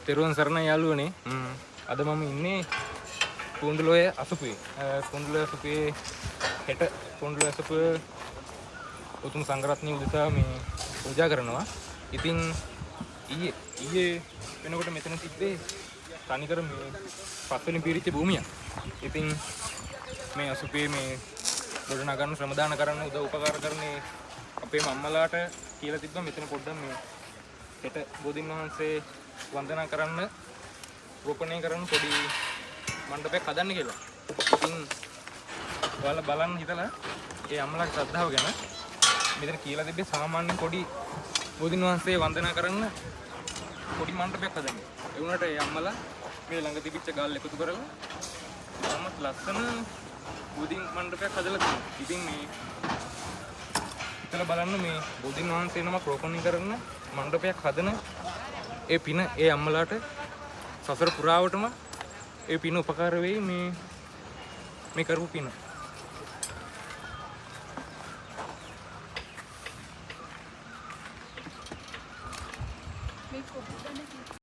තෙරුවන් සරණයි යාළුවනේ. අද මම ඉන්නේ කුණ්ඩලෝය අසපුවේ. කුණ්ඩලෝය අසපුවේ හෙට කුණ්ඩලෝය අසපුව උතුම් සංඝරත්නය උදෙසා මේ පූජා කරනවා. ඉතින් ඊයේ වෙනකොට මෙතන තිබ්බේ තනිකර මේ පස්වලින් පිරිච්ච භූමියක්. ඉතින් මේ අසපුවේ මේ ගොඩ නගන්න ශ්‍රමදාන කරන්න උපකාර කරන්නේ අපේ අම්මලාට කියලා තිබ්බා මෙතන පොඩ්ඩක් මේ හෙට බෝධින් වහන්සේ වන්දනා කරන්න රෝපණය කරන්න පොඩි මණ්ඩපයක් හදන්න කියලා. ඉතින් ඔයාලා බලන්න හිතලා ඒ අම්මලාගේ ශ්‍රද්ධාව ගැන මෙතන කියලා තිබ්බේ සාමාන්‍ය පොඩි බෝධින් වහන්සේ වන්දනා කරන්න පොඩි මණ්ඩපයක් හදන්න. ඒ වුණාට ඒ අම්මලා මේ ළඟ තිබිච්ච ගල් එකතු කරලා තමත් ලස්සන බෝධින් මණ්ඩපයක් හදලා තියෙනවා. ඉතින් මේ හිතලා බලන්න මේ බෝධින් වහන්සේ නමක් රෝපණය කරන මණ්ඩපයක් හදන ඒ පින ඒ අම්මලාට සසර පුරාවටම ඒ පින උපකාර වෙයි මේ කරපු පින.